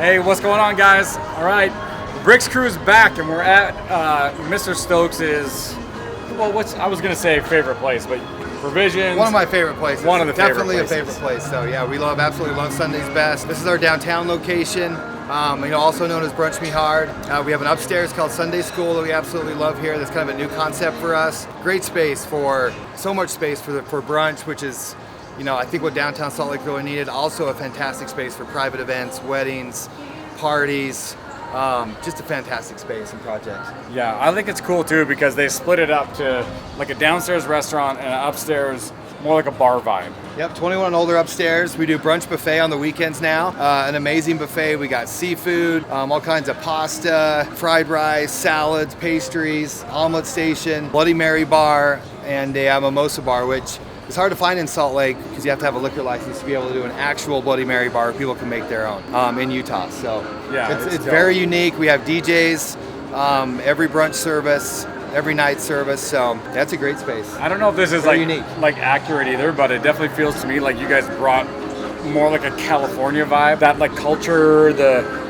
Hey, what's going on, guys? All right, the Bricks crew is back, and we're at Mr. Stokes' I was gonna say favorite place, but Provisions. One of my favorite places. One of the Definitely favorite places. a favorite place. So yeah, we absolutely love Sunday's Best. This is our downtown location. Also known as Brunch Me Hard. We have an upstairs called Sunday School that we absolutely love here. That's kind of a new concept for us. Great space so much space for brunch, which is, I think what downtown Salt Lake really needed. Also a fantastic space for private events, weddings, parties. Just a fantastic space and project. Yeah, I think it's cool too because they split it up to like a downstairs restaurant and an upstairs, more like a bar vibe. Yep, 21 and older upstairs. We do brunch buffet on the weekends now. An amazing buffet. We got seafood, all kinds of pasta, fried rice, salads, pastries, omelet station, Bloody Mary bar, and a mimosa bar, which is hard to find in Salt Lake because you have to have a liquor license to be able to do an actual Bloody Mary bar where people can make their own in Utah. So yeah, it's very unique. We have DJs every brunch service, every night service, so that's a great space. I don't know if this is like accurate either, but it definitely feels to me like you guys brought more like a California vibe. That like culture,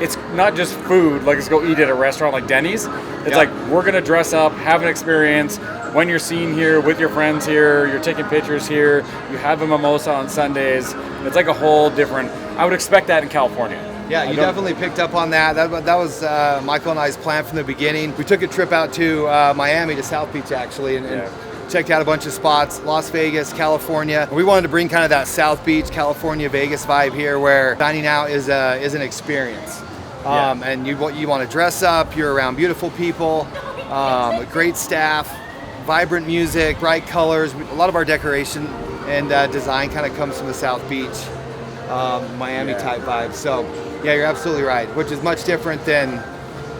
it's not just food, like let's go eat at a restaurant like Denny's. It's like we're gonna dress up, have an experience. When you're seen here with your friends here, you're taking pictures here, you have a mimosa on Sundays. It's like a whole different, I would expect that in California. Yeah, you definitely picked up on that. That was Michael and I's plan from the beginning. We took a trip out to Miami, to South Beach actually, and checked out a bunch of spots, Las Vegas, California. We wanted to bring kind of that South Beach, California, Vegas vibe here where dining out is an experience. And you want to dress up, you're around beautiful people, a great staff, vibrant music, bright colors. A lot of our decoration and design kind of comes from the South Beach, Miami type vibe. So yeah, you're absolutely right, which is much different than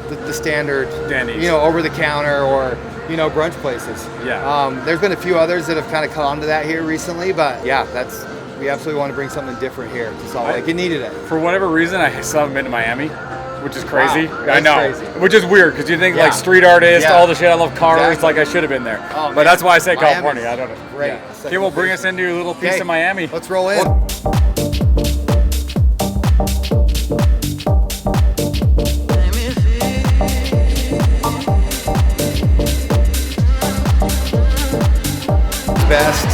the standard, Denny's. Over the counter or, brunch places. Yeah. There's been a few others that have kind of caught on to that here recently, but yeah, we absolutely want to bring something different here to Salt Lake. It needed it. For whatever reason, I still haven't been to Miami, which is crazy. Wow, I know, crazy. Which is weird because you think like street artist, all the shit. I love cars. Exactly. Like I should have been there, Oh, but that's why I say Miami's California. I don't know. Great. Yeah. Okay, well, bring us into a little piece of Miami. Let's roll in. Best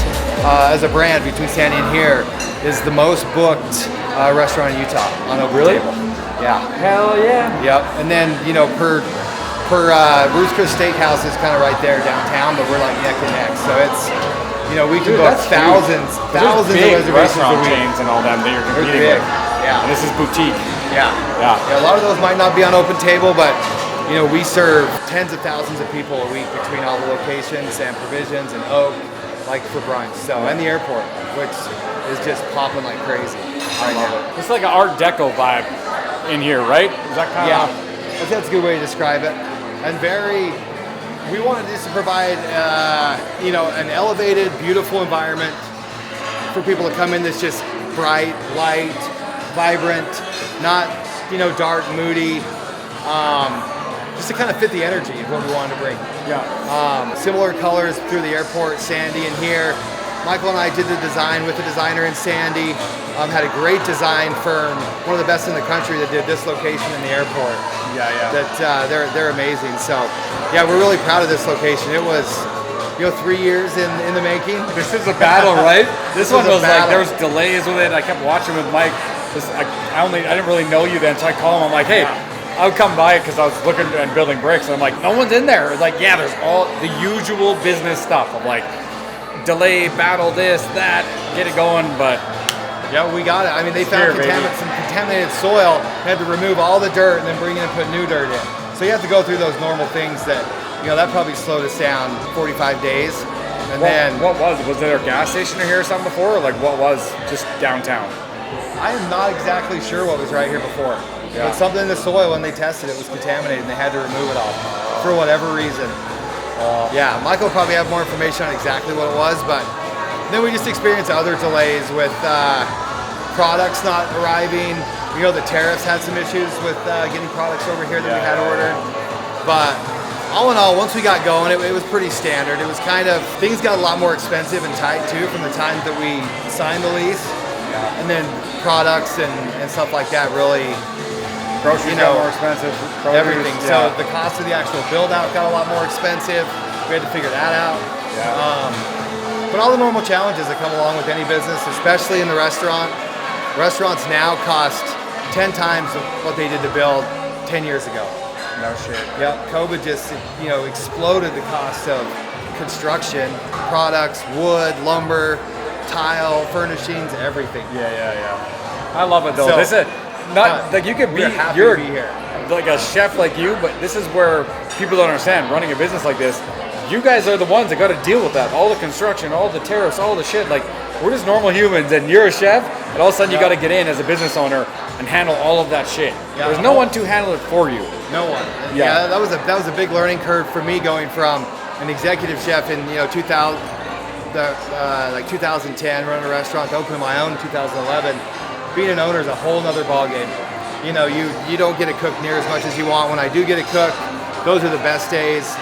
as a brand between Sandy and here is the most booked restaurant in Utah on a Really? table. Yeah. Hell yeah. Yep. And then per Ruth's Chris Steakhouse is kind of right there downtown, but we're like neck and neck. So it's we can book thousands of reservations restaurant a week. chains and all them that you're They're competing big. with. Yeah. And this is boutique. Yeah. A lot of those might not be on open table, but we serve tens of thousands of people a week between all the locations and Provisions and Oak, like for brunch. So and the airport, which is just popping like crazy. I love it. It's like an Art Deco vibe in here, right? Is that kind of? I think that's a good way to describe it. And we wanted just to provide an elevated, beautiful environment for people to come in that's just bright, light, vibrant, not dark, moody. Just to kind of fit the energy of what we wanted to bring. Yeah. Similar colors through the airport, Sandy and here. Michael and I did the design with the designer in Sandy. Had a great design firm, one of the best in the country that did this location in the airport. Yeah. That they're amazing. So yeah, we're really proud of this location. It was 3 years in the making. This is a battle, right? This one was like there was delays with it. I kept watching with Mike. I didn't really know you then, so I call him. I'm like, hey. I would come by because I was looking and building bricks, and I'm like, no one's in there. It's like, yeah, there's all the usual business stuff of like delay, battle, this, that, get it going, but yeah, we got it. I mean, they found some contaminated soil. They had to remove all the dirt and then bring in and put new dirt in. So you have to go through those normal things that that probably slowed us down 45 days. And then what was there a gas station here or something before, or like what was just downtown? I am not exactly sure what was right here before. But something in the soil, when they tested it, was contaminated and they had to remove it all for whatever reason. Michael will probably have more information on exactly what it was, but then we just experienced other delays with products not arriving. The tariffs had some issues with getting products over here that we had ordered. But all in all, once we got going, it was pretty standard. It was kind of, things got a lot more expensive and tight too from the time that we signed the lease. And then products and stuff like that really Groceries got more expensive. Produce, everything. So the cost of the actual build out got a lot more expensive. We had to figure that out. Yeah. But all the normal challenges that come along with any business, especially in the restaurant. Restaurants now cost 10 times what they did to build 10 years ago. No shit. Yep. COVID just exploded the cost of construction, products, wood, lumber, tile, furnishings, everything. Yeah. I love it though. So, this is not like you could be. You're to be here. Like a chef like you, but this is where people don't understand running a business like this. You guys are the ones that got to deal with that. All the construction, all the tariffs, all the shit. Like, we're just normal humans, and you're a chef, and all of a sudden you got to get in as a business owner and handle all of that shit. Yeah. There's no one to handle it for you. No one. Yeah, that was a big learning curve for me, going from an executive chef in 2010, running a restaurant, to opening my own in 2011. Being an owner is a whole nother ballgame. You don't get it cooked near as much as you want. When I do get it cooked, those are the best days.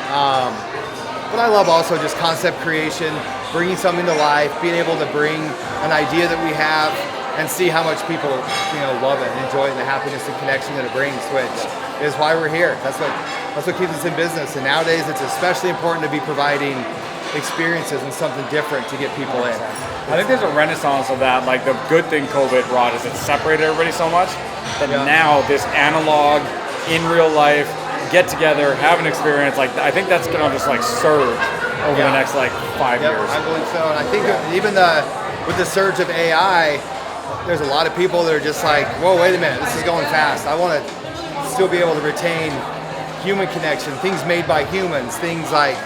But I love also just concept creation, bringing something to life, being able to bring an idea that we have and see how much people love it and enjoy it, and the happiness and connection that it brings, which is why we're here. That's what keeps us in business. And nowadays it's especially important to be providing experiences and something different to get people in. I think there's a renaissance of that. Like, the good thing COVID brought is it separated everybody so much that now this analog, in real life, get together, have an experience. Like, I think that's gonna just like surge over the next 5 years. I believe so, and I think even with the surge of AI, there's a lot of people that are just like, whoa, wait a minute, this is going fast. I want to still be able to retain human connection, things made by humans, things like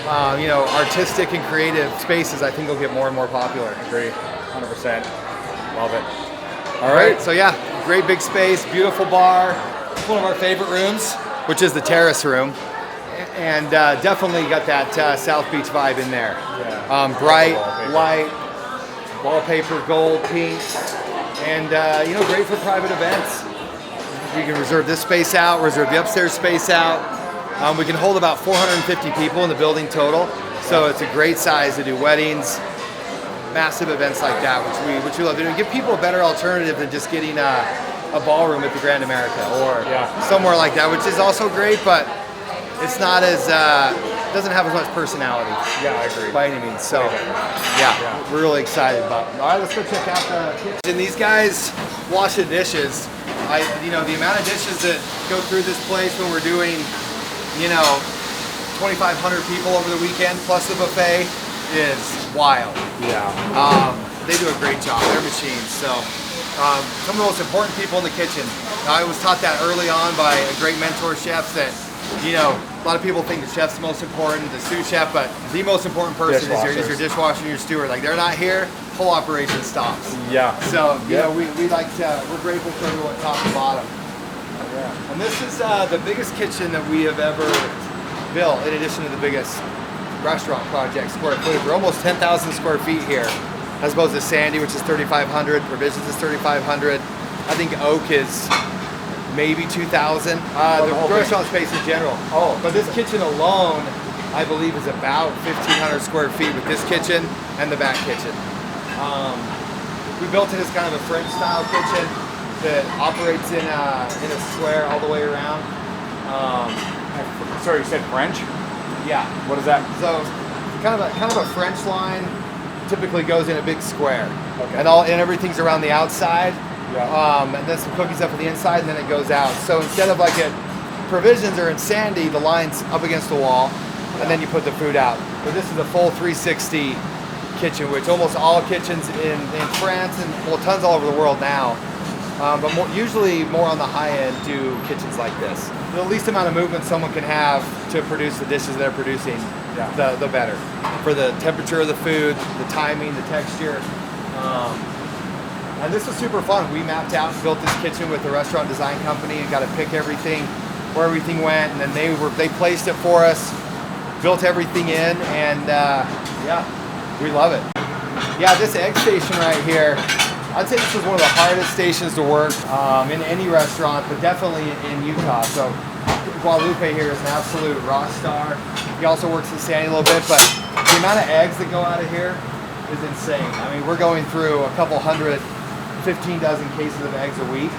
artistic and creative spaces. I think will get more and more popular. Agree, 100%. Love it. All right, so yeah, great big space, beautiful bar. It's one of our favorite rooms, which is the terrace room, and definitely got that South Beach vibe in there. Yeah. Bright, light, wallpaper, gold, pink, and great for private events. You can reserve this space out, reserve the upstairs space out. We can hold about 450 people in the building total, so it's a great size to do weddings, massive events like that, which we love to do. Give people a better alternative than just getting a ballroom at the Grand America or somewhere like that, which is also great, but it's not as doesn't have as much personality. Yeah, I agree. By any means. So we're really excited about it. All right, let's go check out the kitchen. And these guys wash the dishes. The amount of dishes that go through this place when we're doing 2,500 people over the weekend plus the buffet is wild. Yeah. They do a great job. They're machines. So some of the most important people in the kitchen. I was taught that early on by a great mentor chef that a lot of people think the chef's the most important, the sous chef, but the most important person is your dishwasher and your steward. Like, they're not here, whole operation stops. Yeah. So we like to, we're grateful for everyone top to bottom. Yeah. And this is the biggest kitchen that we have ever built, in addition to the biggest restaurant project square footage. We're almost 10,000 square feet here, as opposed to Sandy, which is 3,500. Provisions is 3,500. I think Oak is maybe 2,000. The restaurant space in general. But this kitchen alone, I believe, is about 1,500 square feet with this kitchen and the back kitchen. We built it as kind of a French style kitchen that operates in a square all the way around. Sorry, you said French? Yeah. What is that? So kind of a French line typically goes in a big square. Okay. And everything's around the outside. Yeah. And then some cookies up on the inside, and then it goes out. So instead of like Provisions are in Sandy, the line's up against the wall, and then you put the food out. But this is a full 360 kitchen, which almost all kitchens in France and tons all over the world now, but usually more on the high end do kitchens like this. The least amount of movement someone can have to produce the dishes they're producing, the better. For the temperature of the food, the timing, the texture. And this was super fun. We mapped out and built this kitchen with the restaurant design company and got to pick everything, where everything went, and then they placed it for us, built everything in, and we love it. Yeah, this egg station right here, I'd say this was one of the hardest stations to work in any restaurant, but definitely in Utah. So Guadalupe here is an absolute rock star. He also works in Sandy a little bit, but the amount of eggs that go out of here is insane. I mean, we're going through a couple hundred, 15 dozen cases of eggs a week.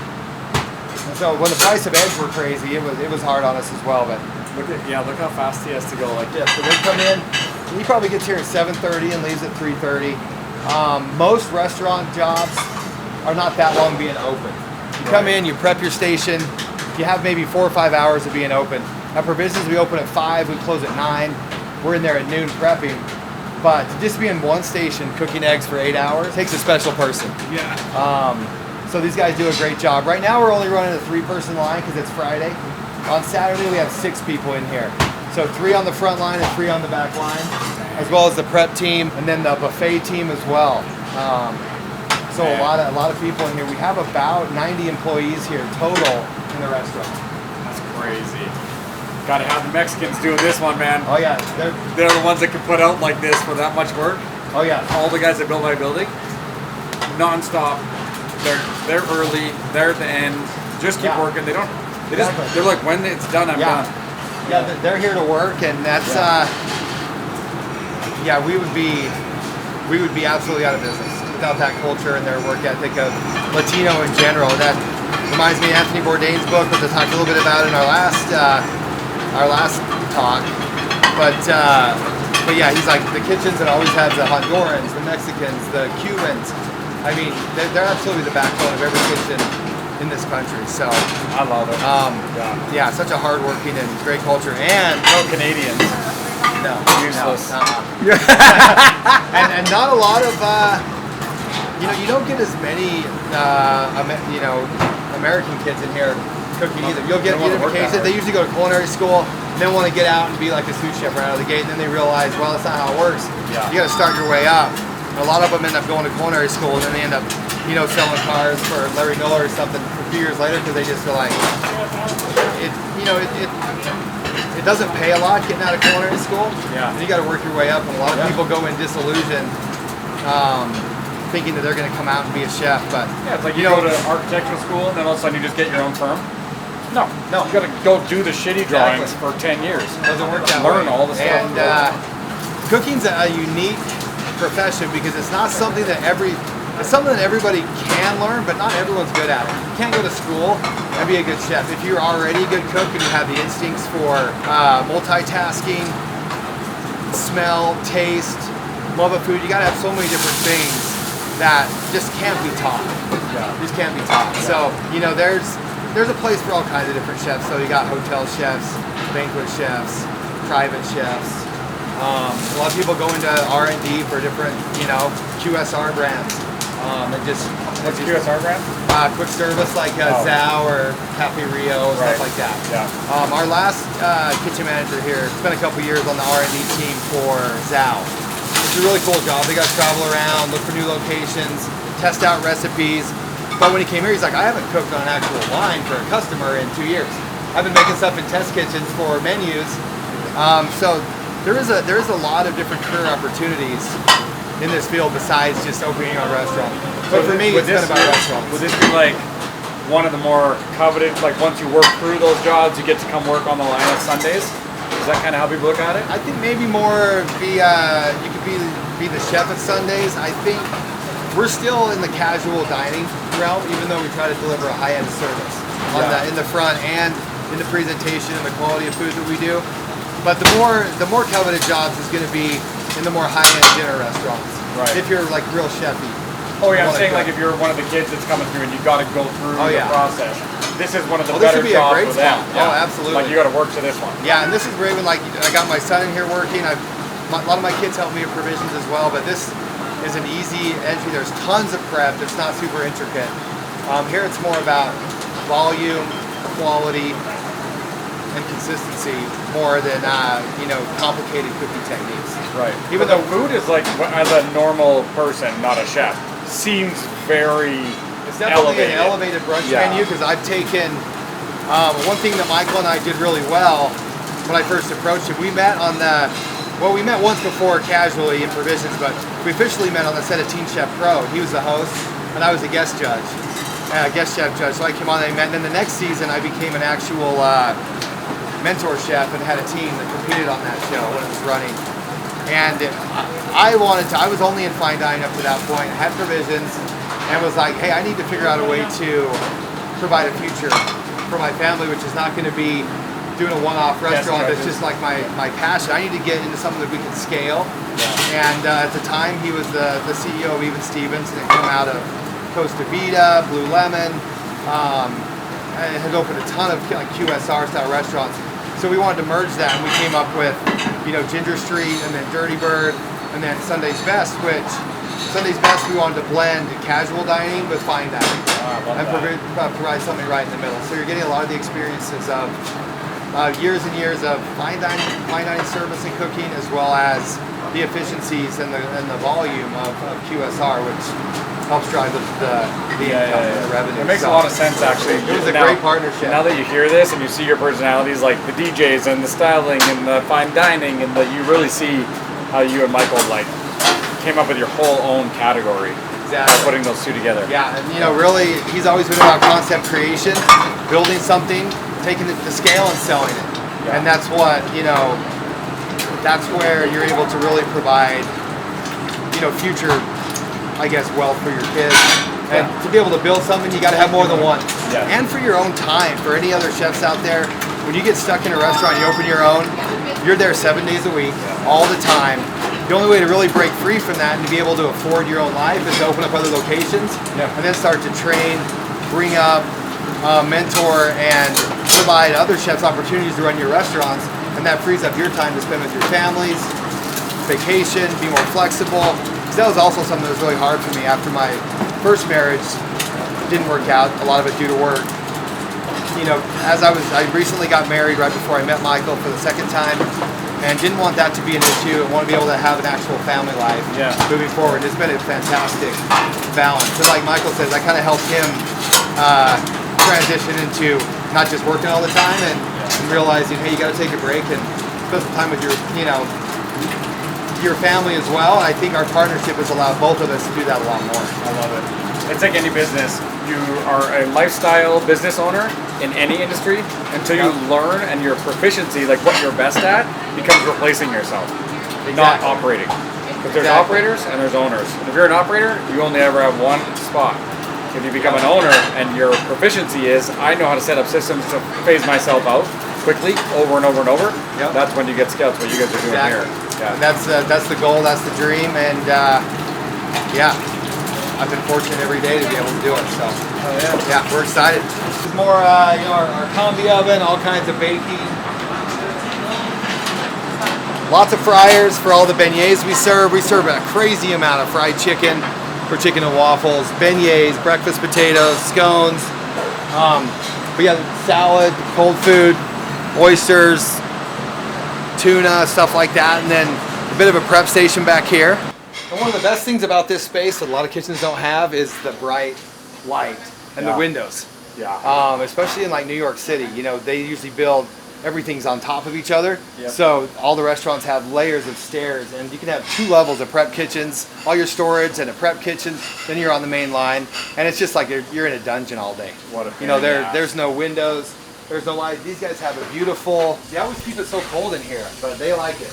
And so when the price of eggs were crazy, it was hard on us as well. But look how fast he has to go. Like, yeah, so they come in. He probably gets here at 7:30 and leaves at 3:30. Most restaurant jobs are not that long being open. You come in, you prep your station. You have maybe 4 or 5 hours of being open. At Provisions, we open at 5, we close at 9. We're in there at noon prepping. But to just be in one station cooking eggs for 8 hours takes a special person. yeah. So these guys do a great job. Right now we're only running a 3-person line because it's Friday. On Saturday we have 6 people in here. So 3 on the front line and 3 on the back line, as well as the prep team and then the buffet team as well. So a lot of people in here. We have about 90 employees here total in the restaurant. That's crazy. Gotta have the Mexicans doing this one, man. Oh yeah, They're the ones that can put out like this for that much work. oh yeah. All the guys that build my building, non-stop. They're early. They're at the end. Just keep working. They're like, when it's done, I'm done. Yeah, they're here to work, and that's we would be absolutely out of business without that culture and their work ethic of Latino in general. That reminds me of Anthony Bourdain's book, which I talked a little bit about in our last talk. But yeah, he's like, the kitchens that always have the Hondurans, the Mexicans, the Cubans. I mean, they're absolutely the backbone of every kitchen in this country. So I love it. Yeah, such a hardworking and great culture. And no Canadians. No, useless. No, and not a lot of you don't get as many American kids in here cooking either. You'll get cases. They usually go to culinary school, and then want to get out and be like a sous chef right out of the gate, and then they realize, well, that's not how it works. Yeah. You got to start your way up. And a lot of them end up going to culinary school, and then they end up, selling cars for Larry Miller or something a few years later because they just feel like it doesn't pay a lot getting out of culinary school. Yeah. And you got to work your way up, and a lot of people go in disillusioned, thinking that they're going to come out and be a chef. But yeah, it's like you go to architectural school, and then all of a sudden you just get your own firm. No, you got to go do the shitty drawings for 10 years. It doesn't work that way. Learn all the stuff. And cooking's a unique profession because it's not something that it's something that everybody can learn, but not everyone's good at it. You can't go to school and be a good chef. If you're already a good cook and you have the instincts for multitasking, smell, taste, love of food, you gotta have so many different things that just can't be taught. Yeah. Just can't be taught. So, there's a place for all kinds of different chefs. So you got hotel chefs, banquet chefs, private chefs. A lot of people go into R&D for different, QSR brands. What's QSR brand? Quick service like Zao or Cafe Rio, stuff like that. Yeah. Our last kitchen manager here spent a couple years on the R&D team for Zao. It's a really cool job. They got to travel around, look for new locations, test out recipes. But when he came here, he's like, I haven't cooked on an actual line for a customer in 2 years. I've been making stuff in test kitchens for menus. So there is a lot of different career opportunities in this field besides just opening our restaurant. But for me, it's been about restaurants. Would this be like one of the more coveted, like once you work through those jobs, you get to come work on the line on Sundays? Is that kind of how people look at it? I think maybe more you could be the chef at Sundays. I think we're still in the casual dining realm, even though we try to deliver a high-end service in the front and in the presentation and the quality of food that we do. But the more coveted jobs is going to be in the more high-end dinner restaurants. Right. If you're like real chefy. Oh yeah, I'm saying like if you're one of the kids that's coming through and you got to go through the process. This is one of the better jobs for them. Yeah. Oh, absolutely. Like you got to work to this one. Yeah, and this is great when I got my son in here working. A lot of my kids help me with Provisions as well, but this is an easy entry. There's tons of prep. It's not super intricate. Here it's more about volume, quality, and consistency more than complicated cooking techniques. Right. Even though food is like, as a normal person, not a chef, seems very It's definitely an elevated brunch menu because I've taken one thing that Michael and I did really well when I first approached him. We met we met once before casually in Provisions, but we officially met on the set of Teen Chef Pro. He was the host and I was a guest judge, guest chef judge. So I came on and I met, and then the next season I became an actual mentor chef and had a team that competed on that show when it was running. And I was only in fine dining up to that point, had Provisions, and was like, hey, I need to figure out a way to provide a future for my family, which is not going to be doing a one-off restaurant. That's just like my passion. I need to get into something that we can scale. And at the time, he was the CEO of Even Stevens, and it came out of Costa Vida, Blue Lemon. I had opened a ton of like QSR style restaurants. So we wanted to merge that, and we came up with, Ginger Street, and then Dirty Bird, and then Sunday's Best, which Sunday's Best we wanted to blend casual dining with fine dining, and provide something right in the middle. So you're getting a lot of the experiences of years and years of fine dining service and cooking, as well as the efficiencies and the volume of QSR, which helps drive the revenue. It makes a lot of sense, actually. It was a great partnership. Now that you hear this and you see your personalities, like the DJs and the styling and the fine dining, and that you really see how you and Michael came up with your whole own category. Exactly. By putting those two together. Yeah, and really, he's always been about concept creation, building something, taking it to scale and selling it. Yeah. And that's what, that's where you're able to really provide, future, I guess, wealth for your kids. And to be able to build something, you got to have more than one. Yeah. And for your own time, for any other chefs out there, when you get stuck in a restaurant, you open your own, you're there 7 days a week, all the time. The only way to really break free from that and to be able to afford your own life is to open up other locations and then start to train, bring up, mentor, and provide other chefs opportunities to run your restaurants. And that frees up your time to spend with your families, vacation, be more flexible. Because that was also something that was really hard for me after my first marriage. Didn't work out, a lot of it due to work. I recently got married right before I met Michael for the second time, and didn't want that to be an issue. I want to be able to have an actual family life moving forward. It's been a fantastic balance. And like Michael says, I kind of helped him transition into not just working all the time and realizing, hey, you got to take a break and spend some time with your family as well. And I think our partnership has allowed both of us to do that a lot more. I love it. It's like any business. You are a lifestyle business owner in any industry until you learn, and your proficiency, like what you're best at, becomes replacing yourself, not operating. But there's operators and there's owners. And if you're an operator, you only ever have one spot. If you become an owner and your proficiency is, I know how to set up systems to phase myself out quickly, over and over and over, that's when you get scouts, what you guys are doing here. Yeah. And that's the goal, that's the dream, and I've been fortunate every day to be able to do it. So we're excited. This is more, our combi oven, all kinds of baking. Lots of fryers for all the beignets we serve. We serve a crazy amount of fried chicken for chicken and waffles, beignets, breakfast potatoes, scones. Salad, cold food, oysters, tuna, stuff like that, and then a bit of a prep station back here. And one of the best things about this space that a lot of kitchens don't have is the bright light and the windows. Yeah. Especially in like New York City, they usually build, everything's on top of each other. Yep. So all the restaurants have layers of stairs, and you can have 2 levels of prep kitchens, all your storage and a prep kitchen, then you're on the main line, and it's just like you're in a dungeon all day. What a there's no windows, there's no light. These guys have a beautiful, they always keep it so cold in here, but they like it.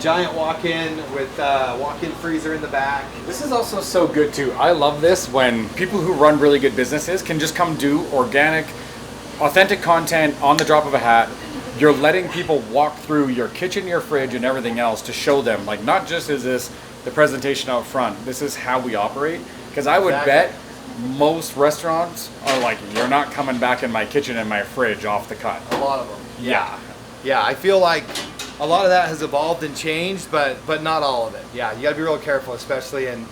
Giant walk-in with walk-in freezer in the back. This is also so good too. I love this when people who run really good businesses can just come do organic, authentic content on the drop of a hat. You're letting people walk through your kitchen, your fridge, and everything else to show them, like, not just is this the presentation out front, this is how we operate. Because I would bet most restaurants are like, you're not coming back in my kitchen and my fridge off the cut. A lot of them. Yeah, I feel like a lot of that has evolved and changed, but not all of it. Yeah, you gotta be real careful, especially in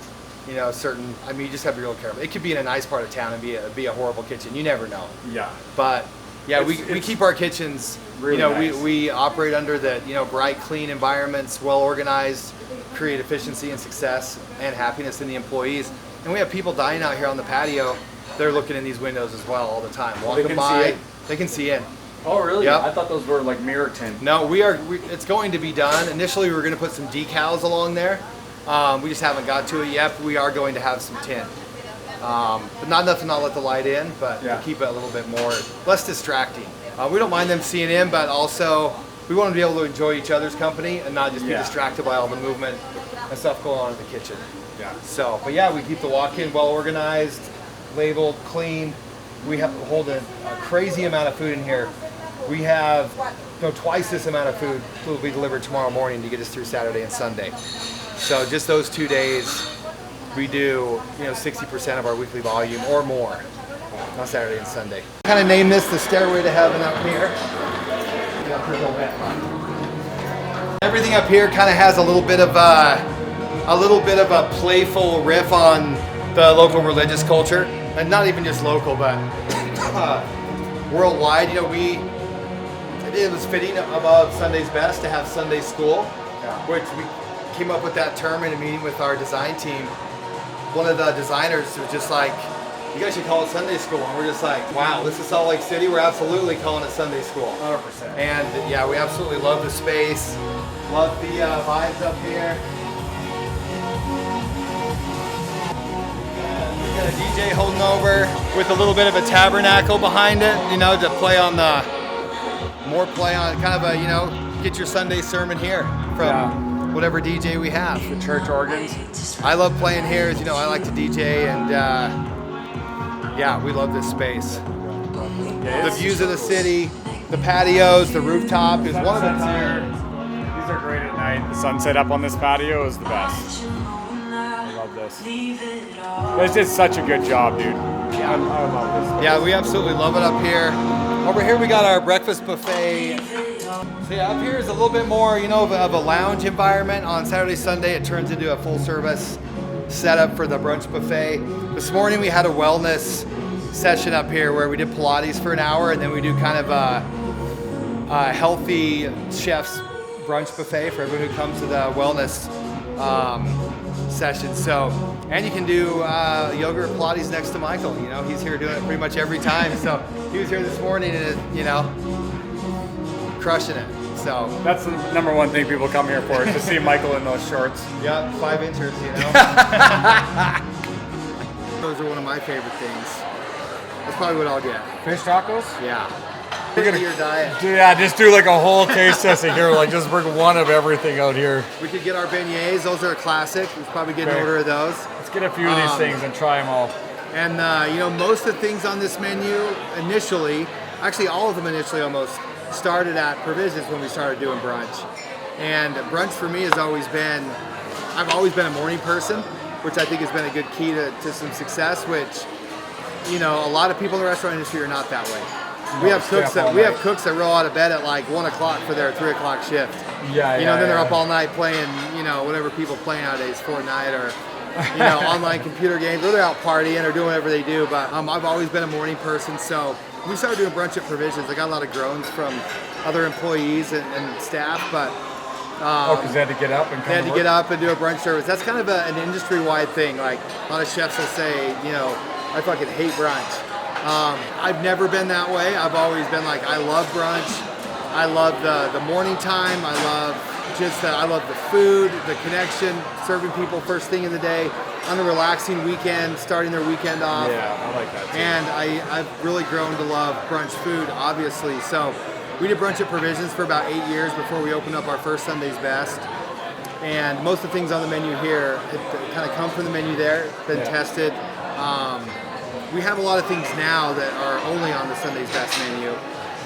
certain. You just have to be real careful. It could be in a nice part of town and be a horrible kitchen. You never know. Yeah. But we keep our kitchens. Really nice. we operate under the bright, clean environments, well organized, create efficiency and success and happiness in the employees. And we have people dining out here on the patio. They're looking in these windows as well all the time. Walking by, they can see in. Oh, really? Yep. I thought those were like mirror tint. No, it's going to be done. Initially, we were going to put some decals along there. We just haven't got to it yet. We are going to have some tint. But not enough to not let the light in, but to keep it a little bit less distracting. We don't mind them seeing in, but also we want to be able to enjoy each other's company and not just be distracted by all the movement and stuff going on in the kitchen. Yeah. So, but we keep the walk-in well organized. labeled, clean. We hold a crazy amount of food in here. We have twice this amount of food will be delivered tomorrow morning to get us through Saturday and Sunday. So just those 2 days, we do 60% of our weekly volume or more on Saturday and Sunday. Kind of name this the Stairway to Heaven up here. Everything up here kind of has a little bit of a playful riff on the local religious culture, and not even just local, but worldwide. It was fitting above Sunday's Best to have Sunday School, which we came up with that term in a meeting with our design team. One of the designers was just like, "You guys should call it Sunday School," and we're just like, "Wow, this is Salt Lake City. We're absolutely calling it Sunday School." 100%. And yeah, we absolutely love the space, love the vibes up here. We got a DJ holding over with a little bit of a tabernacle behind it, to play on kind of a, get your Sunday sermon here from whatever DJ we have. The church organs. I love playing here. As you know, I like to DJ, and we love this space. Yeah, The views of the city, the patios, the rooftop is one of a kind. These are great at night. The sunset up on this patio is the best. I love this. This is such a good job, dude. I love this space. Yeah, we absolutely love it up here. Over here we got our breakfast buffet. So yeah, up here is a little bit more, of a lounge environment. On Saturday, Sunday, it turns into a full service setup for the brunch buffet. This morning we had a wellness session up here where we did Pilates for an hour, and then we do kind of a healthy chef's brunch buffet for everyone who comes to the wellness session. So, and you can do yoga or Pilates next to Michael. He's here doing it pretty much every time. So he was here this morning and crushing it. So that's the number one thing people come here for, is to see Michael in those shorts. Yeah, 5 inches, Those are one of my favorite things. That's probably what I'll get. Fish tacos? Yeah. Look at your diet. Yeah, just do like a whole taste testing here. Like, just bring one of everything out here. We could get our beignets. Those are a classic. We'll probably get an order of those. Let's get a few of these things and try them all. And most of the things on this menu initially, actually all of them initially almost, started at Provisions when we started doing brunch. And brunch for me has always been, I've always been a morning person, which I think has been a good key to some success, which, a lot of people in the restaurant industry are not that way. We have cooks that roll out of bed at like 1 o'clock for their 3 o'clock shift. Then they're up all night playing, whatever people play nowadays, Fortnite or, online computer games, or they're out partying or doing whatever they do. But I've always been a morning person, so we started doing brunch at Provisions. I got a lot of groans from other employees and staff, but because they had to get up and come. They had to get up and do a brunch service. That's kind of an industry-wide thing. Like a lot of chefs will say, I fucking hate brunch. I've never been that way. I've always been like, I love brunch. I love the morning time. I love the food, the connection, serving people first thing in the day on a relaxing weekend, starting their weekend off. Yeah, I like that too. And I've really grown to love brunch food, obviously. So we did brunch at Provisions for about 8 years before we opened up our first Sunday's Best. And most of the things on the menu here, it kind of come from the menu there, been tested. We have a lot of things now that are only on the Sunday's Best menu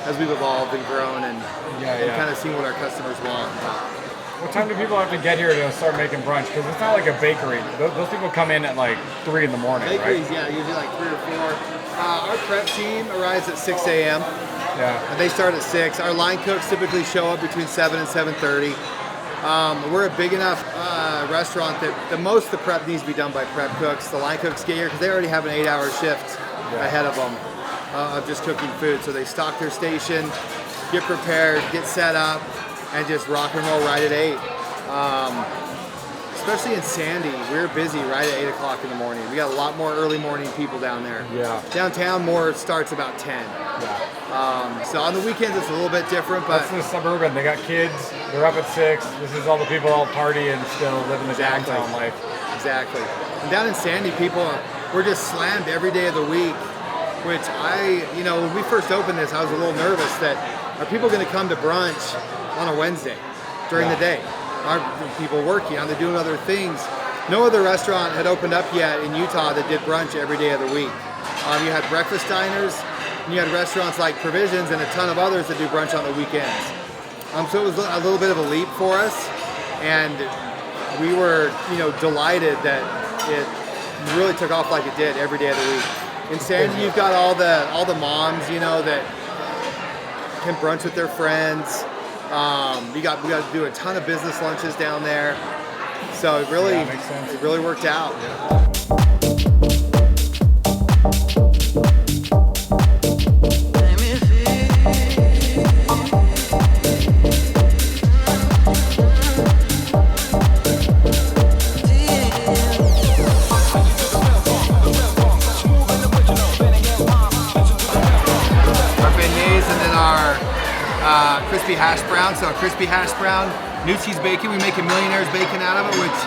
as we've evolved and grown and kind of seen what our customers want. What time do people have to get here to start making brunch? Because it's not like a bakery. Those people come in at like 3 in the morning, Bakeries, right? yeah, usually like 3 or 4. Our prep team arrives at 6 a.m. Yeah. And they start at 6. Our line cooks typically show up between 7 and 7:30. We're a big enough restaurant that the most of the prep needs to be done by prep cooks. The line cooks get here because they already have an 8-hour shift ahead of them of just cooking food. So they stock their station, get prepared, get set up, and just rock and roll right at 8. Especially in Sandy, we're busy right at 8 o'clock in the morning. We got a lot more early morning people down there. Yeah. Downtown more starts about 10. Yeah. So on the weekends it's a little bit different, but that's the suburban. They got kids. They're up at 6. This is all the people all party and still living the downtown life. Exactly. And down in Sandy, we're just slammed every day of the week. Which when we first opened this, I was a little nervous that are people going to come to brunch on a Wednesday during the day? Are people working? Are they doing other things? No other restaurant had opened up yet in Utah that did brunch every day of the week. You had breakfast diners, and you had restaurants like Provisions and a ton of others that do brunch on the weekends. So it was a little bit of a leap for us, and we were, delighted that it really took off like it did every day of the week. In Sandy, you've got all the moms, that can brunch with their friends. We got to do a ton of business lunches down there. So it really worked out. Crispy hash brown. So a crispy hash brown, new cheese bacon. We make a Millionaire's bacon out of it, which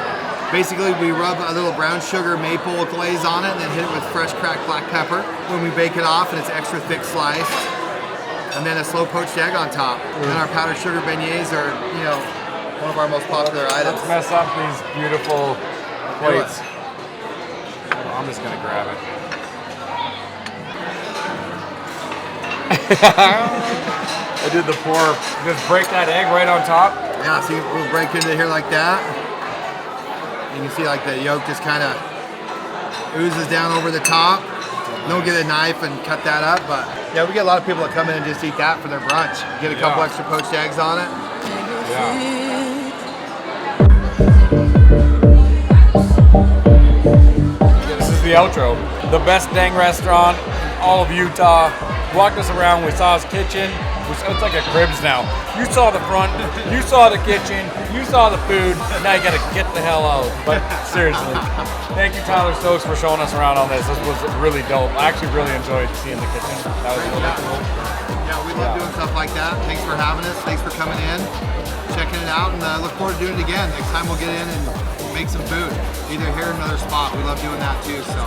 basically we rub a little brown sugar maple glaze on it and then hit it with fresh cracked black pepper. When we bake it off, and it's extra thick sliced, and then a slow poached egg on top. And our powdered sugar beignets are, one of our most popular items. Let's mess up these beautiful plates. I'm just gonna grab it. I did the pour. Just break that egg right on top. Yeah, see, we'll break into here like that. You can see like the yolk just kind of oozes down over the top. Don't get a knife and cut that up, but yeah, we get a lot of people that come in and just eat that for their brunch. Get a couple extra poached eggs on it. This is the outro. The best dang restaurant in all of Utah. Walked us around. We saw his kitchen. It's like a Cribs now. You saw the front, you saw the kitchen, you saw the food, now you gotta get the hell out. But seriously, thank you Tyler Stokes for showing us around on this. This was really dope. I actually really enjoyed seeing the kitchen. That was really cool. Yeah, we love doing stuff like that. Thanks for having us. Thanks for coming in, checking it out, and look forward to doing it again. Next time we'll get in and make some food, either here or another spot. We love doing that too. So,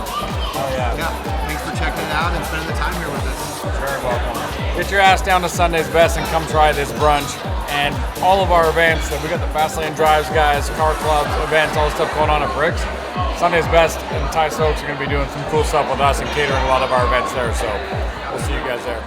yeah, thanks for checking it out and spending the time here with us. Very welcome. Get your ass down to Sunday's Best and come try this brunch. And all of our events, we got the Fast Lane Drives guys, car clubs, events, all the stuff going on at Bricks. Sunday's Best and Ty Stokes are going to be doing some cool stuff with us and catering a lot of our events there. So we'll see you guys there.